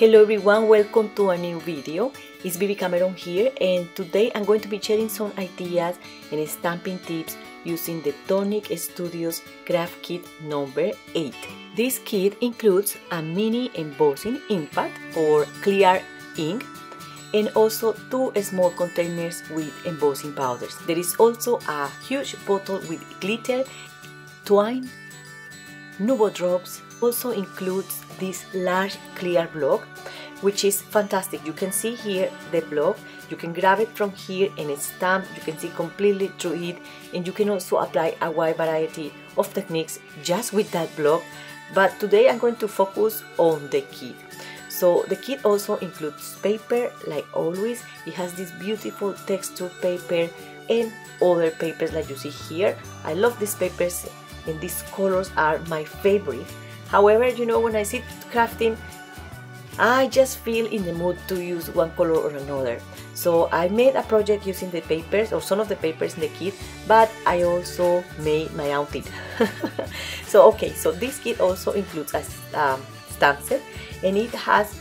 Hello everyone, welcome to a new video. It's Bibi here, and today I'm going to be sharing some ideas and stamping tips using the Tonic Studios Craft Kit number 8. This kit includes a mini embossing inkpad or clear ink and also 2 small containers with embossing powders. There is also a huge bottle with glitter, twine, nubo drops. Also includes this large clear block, which is fantastic. You can see here the block. You can grab it from here and stamp. You can see completely through it, and you can also apply a wide variety of techniques just with that block. But today I'm going to focus on the kit. So the kit also includes paper, like always. It has this beautiful texture paper and other papers like you see here. I love these papers and these colors are my favorite. However, you know, when I sit crafting, I just feel in the mood to use one color or another. So I made a project using the papers or some of the papers in the kit, but I also made my own kit. So this kit also includes a stamp set, and it has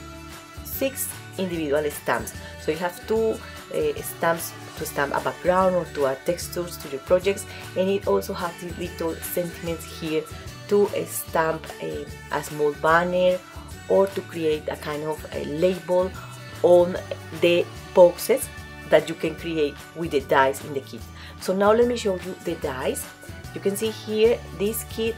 6 individual stamps. So you have 2 stamps to stamp a background or to add textures to your projects, and it also has these little sentiments here to stamp a small banner or to create a kind of a label on the boxes that you can create with the dies in the kit. So now let me show you the dies. You can see here this kit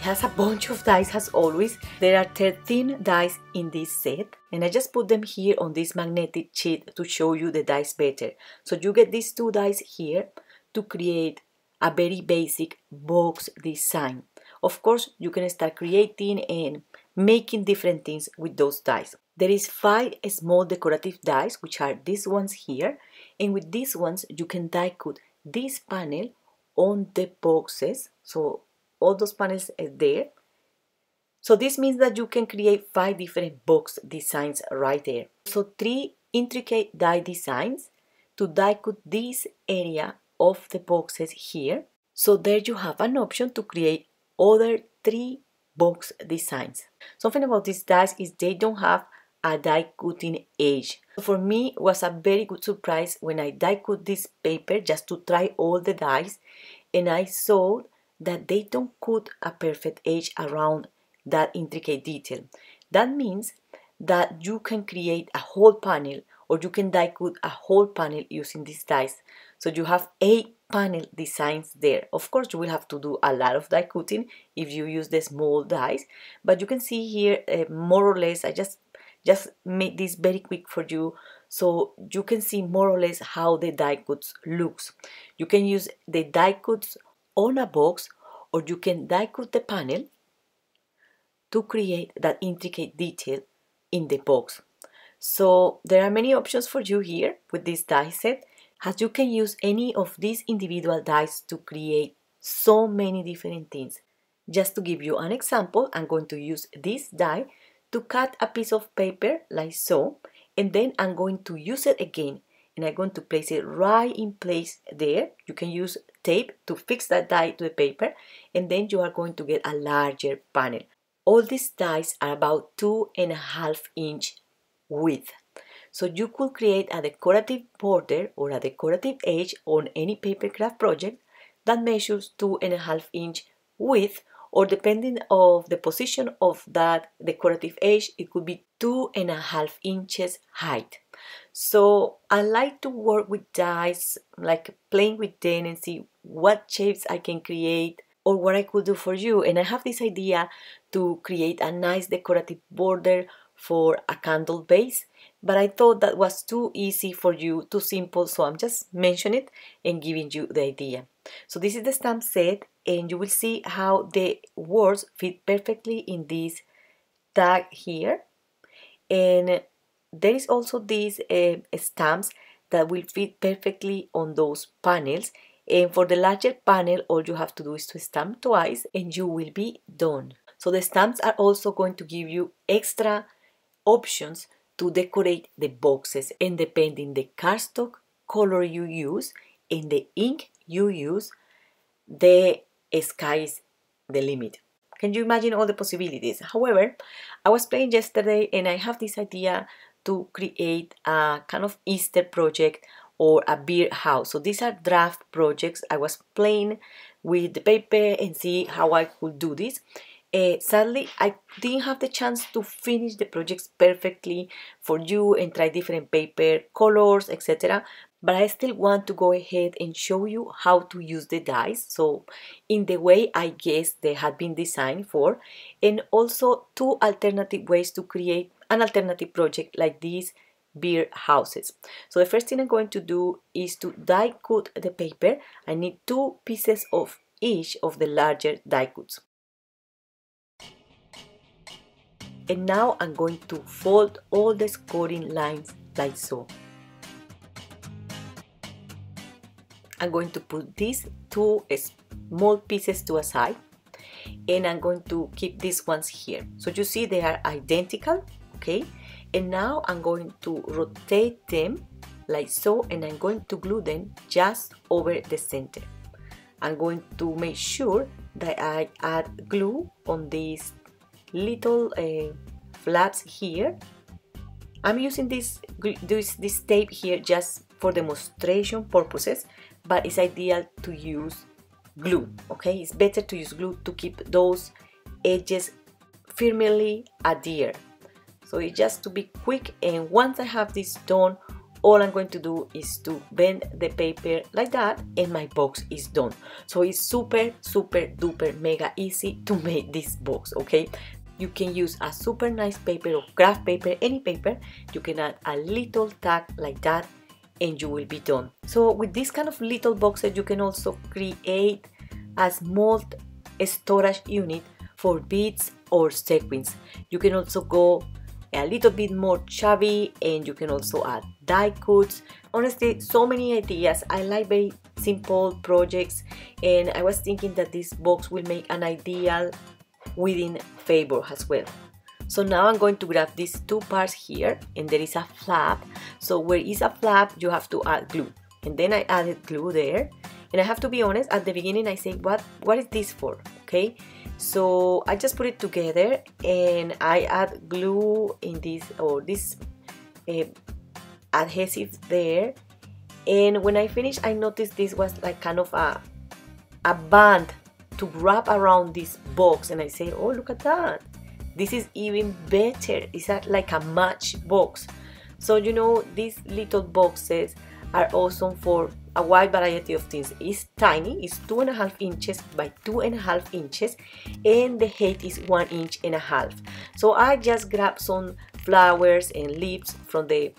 has a bunch of dies as always. There are 13 dies in this set, and I just put them here on this magnetic sheet to show you the dies better. So you get these 2 dies here to create a very basic box design. Of course, you can start creating and making different things with those dies. There is 5 small decorative dies, which are these ones here, and with these ones you can die cut this panel on the boxes. So all those panels are there. So this means that you can create 5 different box designs right there. So 3 intricate die designs to die cut this area of the boxes here. So there you have an option to create other 3 box designs. Something about these dies is they don't have a die cutting edge. For me, it was a very good surprise when I die cut this paper just to try all the dies, and I saw that they don't cut a perfect edge around that intricate detail. That means that you can create a whole panel, or you can die cut a whole panel using these dies. So you have 8 panel designs there. Of course, you will have to do a lot of die cutting if you use the small dies, but you can see here more or less. I just made this very quick for you, so you can see more or less how the die cuts looks. You can use the die cuts on a box, or you can die cut the panel to create that intricate detail in the box. So there are many options for you here with this die set, as you can use any of these individual dies to create so many different things. Just to give you an example, I'm going to use this die to cut a piece of paper like so, and then I'm going to use it again, and I'm going to place it right in place there. You can use tape to fix that die to the paper, and then you are going to get a larger panel. All these dies are about 2.5 inch width. So you could create a decorative border or a decorative edge on any paper craft project that measures 2.5 inch width, or depending on the position of that decorative edge, it could be 2.5 inches height. So I like to work with dies, like playing with them and see what shapes I can create or what I could do for you. And I have this idea to create a nice decorative border for a candle base, but I thought that was too easy for you, too simple, so I'm just mentioning it and giving you the idea. So this is the stamp set, and you will see how the words fit perfectly in this tag here. And there is also these stamps that will fit perfectly on those panels. And for the larger panel, all you have to do is to stamp twice and you will be done. So the stamps are also going to give you extra options to decorate the boxes, and depending the cardstock color you use and the ink you use, the sky is the limit. Can you imagine all the possibilities? However, I was playing yesterday and I have this idea to create a kind of Easter project or a birdhouse. So these are draft projects. I was playing with the paper and see how I could do this. Sadly, I didn't have the chance to finish the projects perfectly for you and try different paper colors, etc. But I still want to go ahead and show you how to use the dies, so in the way I guess they had been designed for, and also 2 alternative ways to create an alternative project like these birdhouses. So the first thing I'm going to do is to die cut the paper. I need 2 pieces of each of the larger die cuts. And now I'm going to fold all the scoring lines like so. I'm going to put these 2 small pieces to a side, and I'm going to keep these ones here. So you see they are identical, okay? And now I'm going to rotate them like so, and I'm going to glue them just over the center. I'm going to make sure that I add glue on these little flaps here. I'm using this tape here just for demonstration purposes, but it's ideal to use glue, okay? It's better to use glue to keep those edges firmly adhered. So it's just to be quick, and once I have this done, all I'm going to do is to bend the paper like that and my box is done. So it's super duper mega easy to make this box, okay? You can use a super nice paper or craft paper, any paper. You can add a little tag like that and you will be done. So with this kind of little boxes, you can also create a small storage unit for beads or sequins. You can also go a little bit more chubby, and you can also add die cuts. Honestly, so many ideas. I like very simple projects, and I was thinking that this box will make an ideal wedding favor as well. So now I'm going to grab these 2 parts here, and there is a flap. So where is a flap, you have to add glue, and then I added glue there. And I have to be honest, at the beginning I say, what is this for? Okay, so I just put it together and I add glue in this, or this adhesive there. And when I finished, I noticed this was like kind of a band to wrap around this box, and I say, oh, look at that, this is even better. It's like a match box. So you know, these little boxes are awesome for a wide variety of things. It's tiny, it's 2.5 inches by 2.5 inches, and the height is 1.5 inches. So I just grabbed some flowers and leaves from the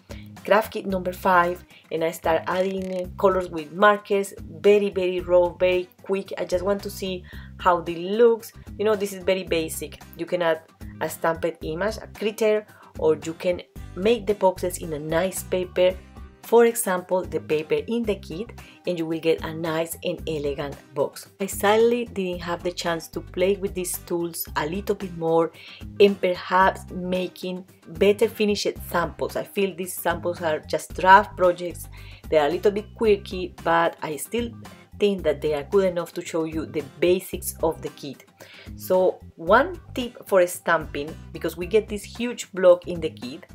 craft kit number 5, and I start adding colors with markers, very raw, very quick. I just want to see how it looks. You know, this is very basic. You can add a stamped image, a critter, or you can make the boxes in a nice paper. For example, the paper in the kit, and you will get a nice and elegant box. I sadly didn't have the chance to play with these tools a little bit more and perhaps making better finished samples. I feel these samples are just draft projects. They are a little bit quirky, but I still think that they are good enough to show you the basics of the kit. So one tip for stamping, because we get this huge block in the kit,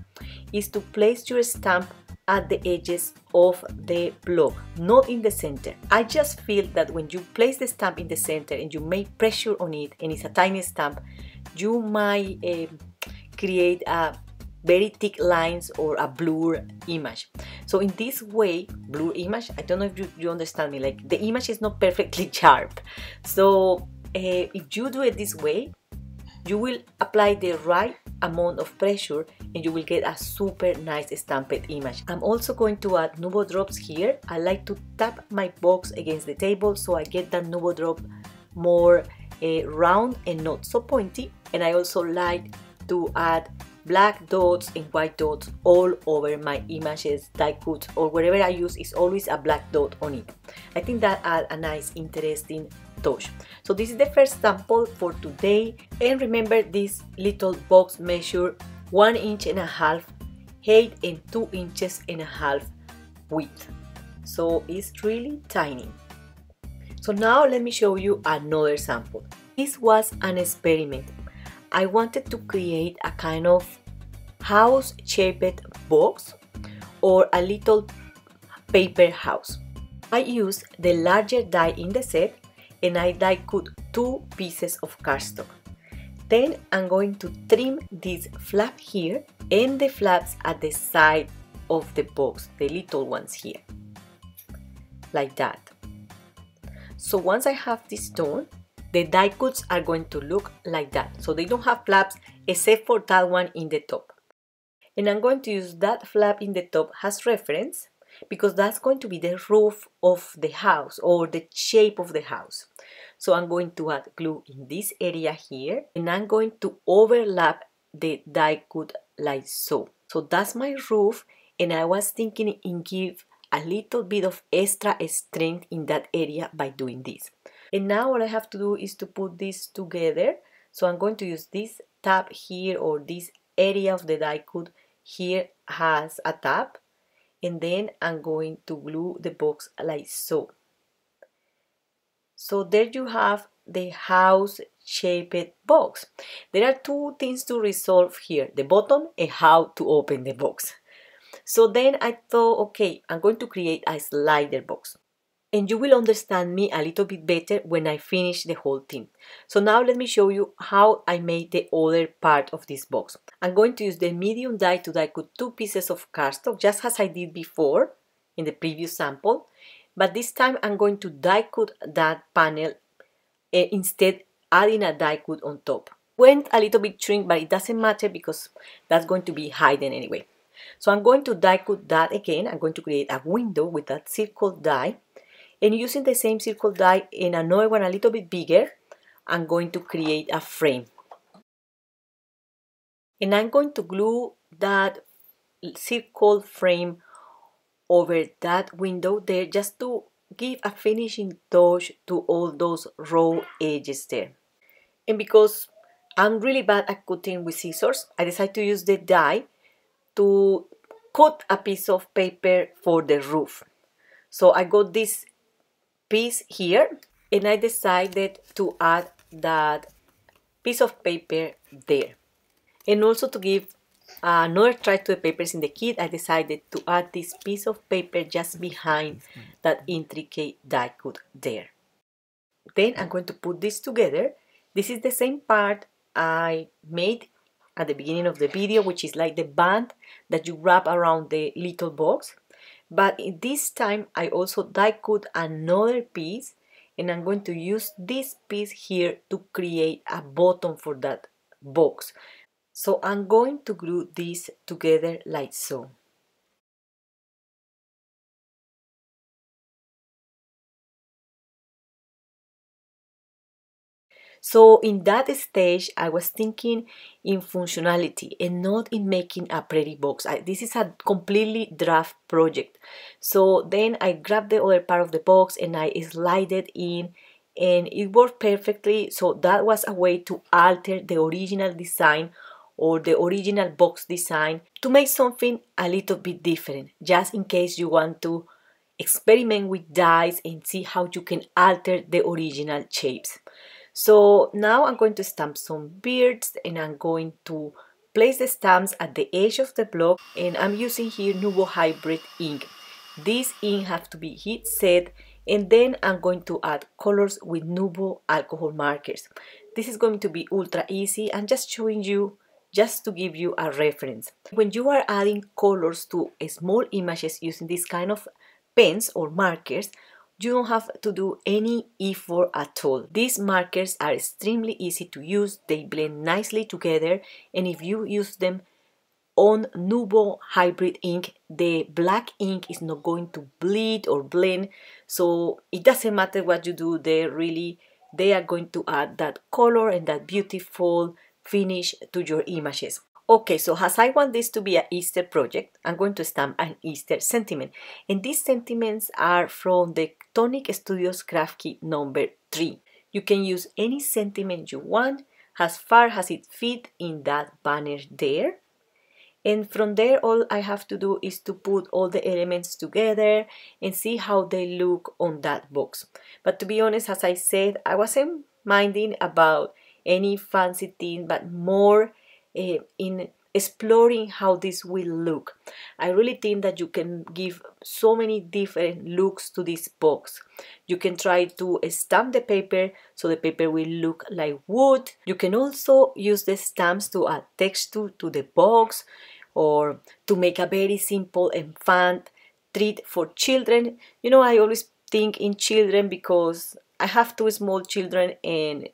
is to place your stamp at the edges of the block, not in the center. I just feel that when you place the stamp in the center and you make pressure on it, and it's a tiny stamp, you might create a very thick lines or a blur image. So in this way, blur image, I don't know if you understand me, like the image is not perfectly sharp. So if you do it this way, you will apply the right amount of pressure and you will get a super nice stamped image. I'm also going to add nubo drops here. I like to tap my box against the table so I get that nubo drop more round and not so pointy. And I also like to add black dots and white dots all over my images, die cuts, or wherever I use is always a black dot on it. I think that adds a nice interesting touch. So this is the first sample for today, and remember this little box measure 1.5 inches height and 2.5 inches width, so it's really tiny. So now let me show you another sample. This was an experiment. I wanted to create a kind of house-shaped box or a little paper house. I used the larger die in the set and I die cut 2 pieces of cardstock. Then I'm going to trim this flap here and the flaps at the side of the box, the little ones here, like that. So once I have this done, the die cuts are going to look like that. So they don't have flaps except for that one in the top. And I'm going to use that flap in the top as reference because that's going to be the roof of the house or the shape of the house. So I'm going to add glue in this area here and I'm going to overlap the die cut like so. So that's my roof and I was thinking in give a little bit of extra strength in that area by doing this. And now what I have to do is to put this together. So I'm going to use this tab here or this area of the die cut here has a tab. And then I'm going to glue the box like so. So there you have the house-shaped box. There are 2 things to resolve here, the button and how to open the box. So then I thought, okay, I'm going to create a slider box. And you will understand me a little bit better when I finish the whole thing. So now let me show you how I made the other part of this box. I'm going to use the medium die to die cut 2 pieces of cardstock, just as I did before in the previous sample. But this time I'm going to die cut that panel instead adding a die cut on top. Went a little bit shrink, but it doesn't matter because that's going to be hidden anyway. So I'm going to die cut that again. I'm going to create a window with that circle die. And using the same circle die and another one a little bit bigger, I'm going to create a frame. And I'm going to glue that circle frame over that window there just to give a finishing touch to all those raw edges there. And because I'm really bad at cutting with scissors, I decided to use the die to cut a piece of paper for the roof. So I got this piece here and I decided to add that piece of paper there. And also to give another try to the papers in the kit, I decided to add this piece of paper just behind that intricate die cut there. Then I'm going to put this together. This is the same part I made at the beginning of the video, which is like the band that you wrap around the little box. But in this time I also die cut another piece and I'm going to use this piece here to create a bottom for that box. So I'm going to glue this together like so. So in that stage, I was thinking in functionality and not in making a pretty box. This is a completely draft project. So then I grabbed the other part of the box and I slid it in and it worked perfectly. So that was a way to alter the original design or the original box design to make something a little bit different, just in case you want to experiment with dies and see how you can alter the original shapes. So now I'm going to stamp some birds and I'm going to place the stamps at the edge of the block and I'm using here Nuvo Hybrid ink. This ink has to be heat set and then I'm going to add colors with Nuvo alcohol markers. This is going to be ultra easy. I'm just showing you just to give you a reference. When you are adding colors to small images using this kind of pens or markers, you don't have to do any effort at all. These markers are extremely easy to use, they blend nicely together, and if you use them on Nuvo Hybrid ink, the black ink is not going to bleed or blend, so it doesn't matter what you do, they are going to add that color and that beautiful finish to your images. Okay, so as I want this to be an Easter project, I'm going to stamp an Easter sentiment. And these sentiments are from the Tonic Studios Craft Kit number 3. You can use any sentiment you want as far as it fits in that banner there. And from there, all I have to do is to put all the elements together and see how they look on that box. But to be honest, as I said, I wasn't minding about any fancy thing, but more in exploring how this will look. I really think that you can give so many different looks to this box. You can try to stamp the paper so the paper will look like wood. You can also use the stamps to add texture to the box, or to make a very simple and fun treat for children. You know, I always think in children because I have two small children and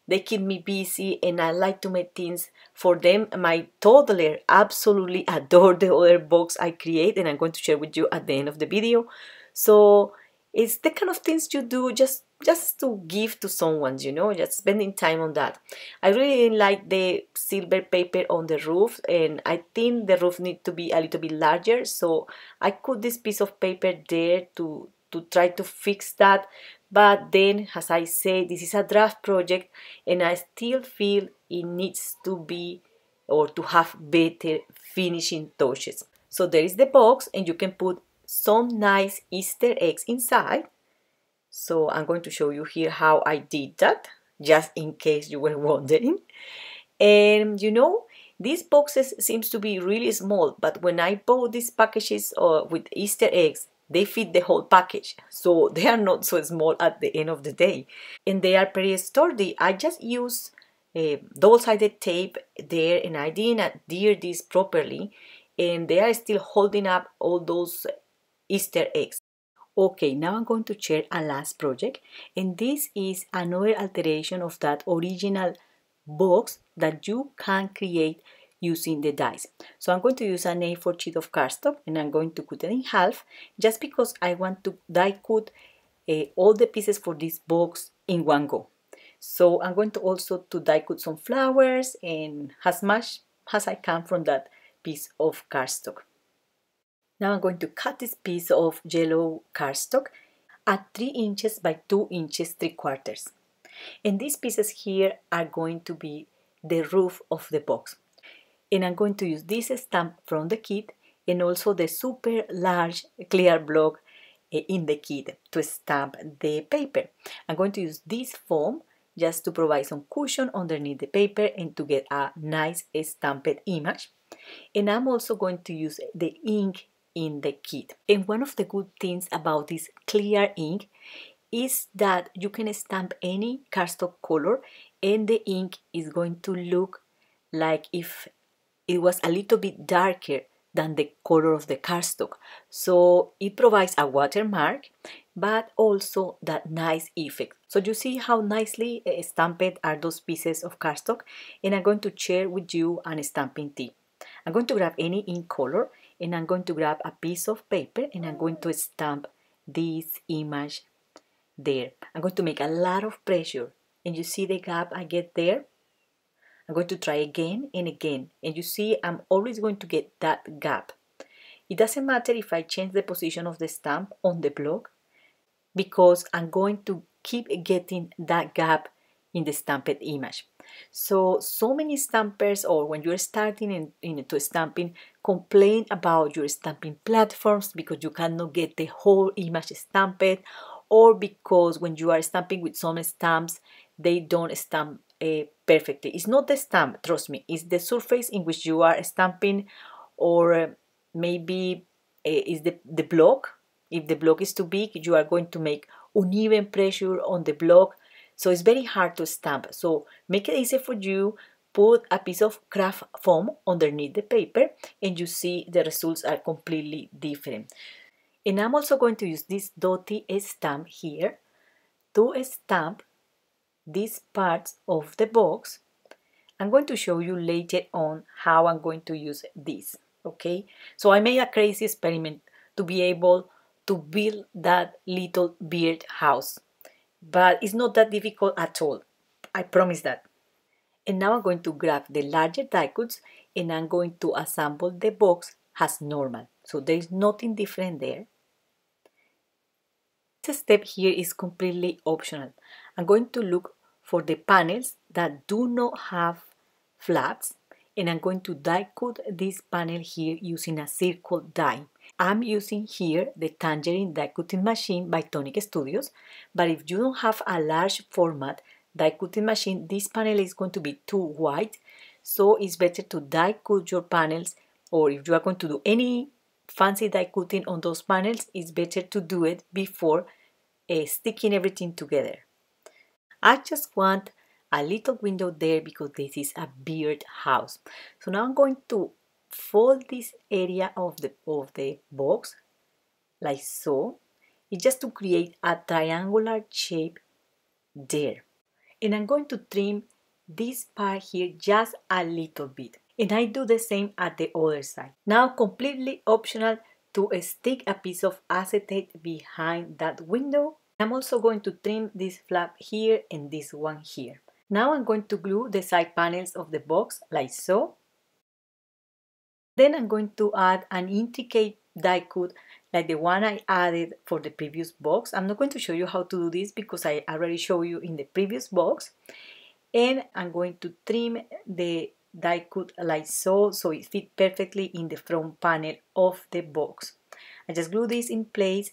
they keep me busy, and I like to make things for them. My toddler absolutely adore the other box I create, and I'm going to share with you at the end of the video. So it's the kind of things you do just to give to someone, you know, just spending time on that. I really didn't like the silver paper on the roof, and I think the roof needs to be a little bit larger, so I cut this piece of paper there to try to fix that. But then, as I say, this is a draft project, and I still feel it needs to be, or to have better finishing touches. So there is the box, and you can put some nice Easter eggs inside. So I'm going to show you here how I did that, just in case you were wondering. And you know, these boxes seems to be really small, but when I bought these packages with Easter eggs, they fit the whole package, so they are not so small at the end of the day, and they are pretty sturdy. I just used double-sided tape there, and I didn't adhere this properly, and they are still holding up all those Easter eggs. Okay, now I'm going to share a last project, and this is another alteration of that original box that you can create using the dies. So I'm going to use an A4 sheet of cardstock, and I'm going to cut it in half just because I want to die cut all the pieces for this box in one go. So I'm going to also die cut some flowers and as much as I can from that piece of cardstock. Now I'm going to cut this piece of yellow cardstock at 3 inches by 2 inches 3/4. And these pieces here are going to be the roof of the box. And I'm going to use this stamp from the kit and also the super large clear block in the kit to stamp the paper. I'm going to use this foam just to provide some cushion underneath the paper and to get a nice stamped image. And I'm also going to use the ink in the kit. And one of the good things about this clear ink is that you can stamp any cardstock color and the ink is going to look like if it was a little bit darker than the color of the cardstock. So it provides a watermark, but also that nice effect. So you see how nicely stamped are those pieces of cardstock, and I'm going to share with you an stamping tip. I'm going to grab any ink color, and I'm going to grab a piece of paper, and I'm going to stamp this image there. I'm going to make a lot of pressure, and you see the gap I get there? I'm going to try again and again, and you see I'm always going to get that gap. It doesn't matter if I change the position of the stamp on the block, because I'm going to keep getting that gap in the stamped image. So many stampers, or when you're starting into stamping, complain about your stamping platforms because you cannot get the whole image stamped, or because when you are stamping with some stamps, they don't stamp perfectly. It's not the stamp, trust me, it's the surface in which you are stamping, or maybe is the block. If the block is too big, you are going to make uneven pressure on the block, so it's very hard to stamp. So make it easy for you, put a piece of craft foam underneath the paper, and you see the results are completely different. And I'm also going to use this dotty stamp here to stamp these parts of the box. I'm going to show you later on how I'm going to use this, okay? So I made a crazy experiment to be able to build that little birdhouse, but it's not that difficult at all, I promise that. And now I'm going to grab the larger die cuts, and I'm going to assemble the box as normal, so there is nothing different there. This step here is completely optional. I'm going to look for the panels that do not have flaps, and I'm going to die cut this panel here using a circle die. I'm using here the Tangerine die cutting machine by Tonic Studios, but if you don't have a large format, die cutting machine, this panel is going to be too white, so it's better to die cut your panels, or if you are going to do any fancy die cutting on those panels, it's better to do it before sticking everything together. I just want a little window there because this is a birdhouse. So now I'm going to fold this area of the box like so. It's just to create a triangular shape there. And I'm going to trim this part here just a little bit. And I do the same at the other side. Now completely optional to stick a piece of acetate behind that window. I'm also going to trim this flap here and this one here. Now I'm going to glue the side panels of the box like so. Then I'm going to add an intricate die cut like the one I added for the previous box. I'm not going to show you how to do this because I already showed you in the previous box. And I'm going to trim the die cut like so, so it fits perfectly in the front panel of the box. I just glue this in place,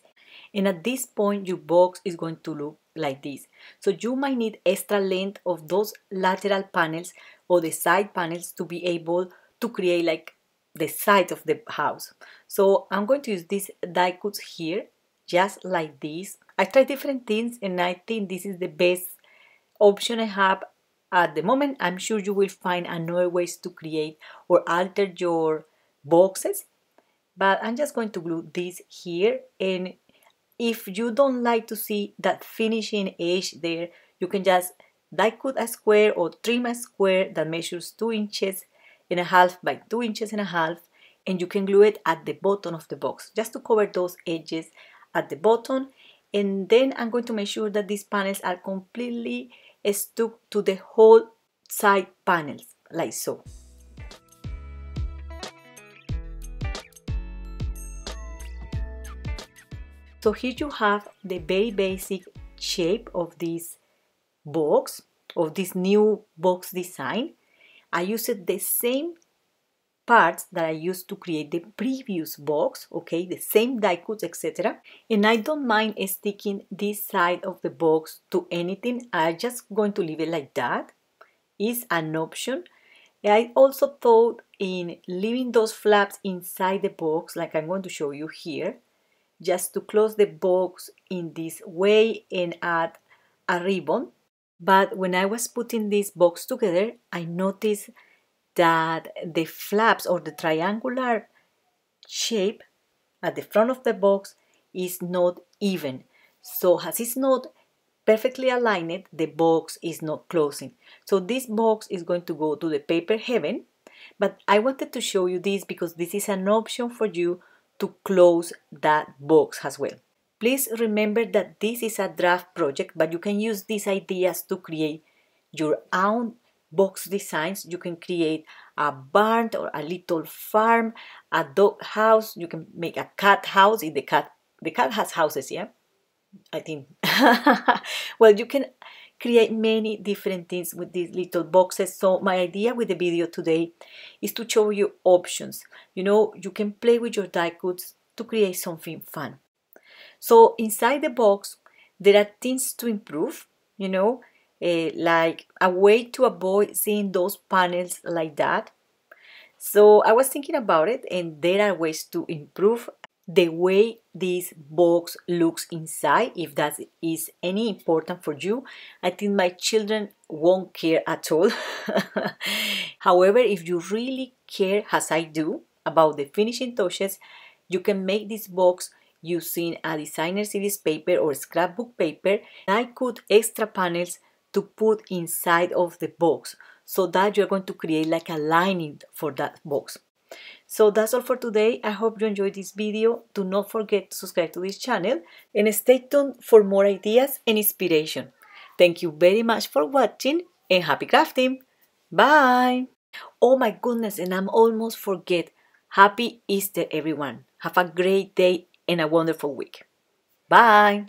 and at this point your box is going to look like this. So you might need extra length of those lateral panels or the side panels to be able to create like the side of the house. So I'm going to use these die cuts here just like this. I tried different things and I think this is the best option I have at the moment. I'm sure you will find another ways to create or alter your boxes, but I'm just going to glue this here. And if you don't like to see that finishing edge there, you can just die cut a square or trim a square that measures 2.5 inches by 2.5 inches, and you can glue it at the bottom of the box just to cover those edges at the bottom. And then I'm going to make sure that these panels are completely stuck to the whole side panels like so. So here you have the very basic shape of this box, of this new box design. I used the same parts that I used to create the previous box, okay, the same die cuts, etc. And I don't mind sticking this side of the box to anything. I'm just going to leave it like that. It's an option. I also thought in leaving those flaps inside the box, like I'm going to show you here, just to close the box in this way and add a ribbon. But when I was putting this box together, I noticed that the flaps or the triangular shape at the front of the box is not even. So as it's not perfectly aligned, the box is not closing. So this box is going to go to the paper heaven, but I wanted to show you this because this is an option for you to close that box as well. Please remember that this is a draft project, but you can use these ideas to create your own box designs. You can create a barn or a little farm, a dog house. You can make a cat house if the cat has houses, yeah, I think. Well, you can create many different things with these little boxes. So my idea with the video today is to show you options. You know, you can play with your die cuts to create something fun. So inside the box, there are things to improve, you know, like a way to avoid seeing those panels like that. So I was thinking about it, and there are ways to improve the way this box looks inside. If that is any important for you, I think my children won't care at all. However, if you really care, as I do, about the finishing touches, you can make this box using a designer series paper or scrapbook paper. I cut extra panels to put inside of the box so that you're going to create like a lining for that box. So that's all for today. I hope you enjoyed this video. Do not forget to subscribe to this channel and stay tuned for more ideas and inspiration. Thank you very much for watching and happy crafting. Bye! Oh my goodness, and I'm almost forget. Happy Easter, everyone. Have a great day and a wonderful week. Bye!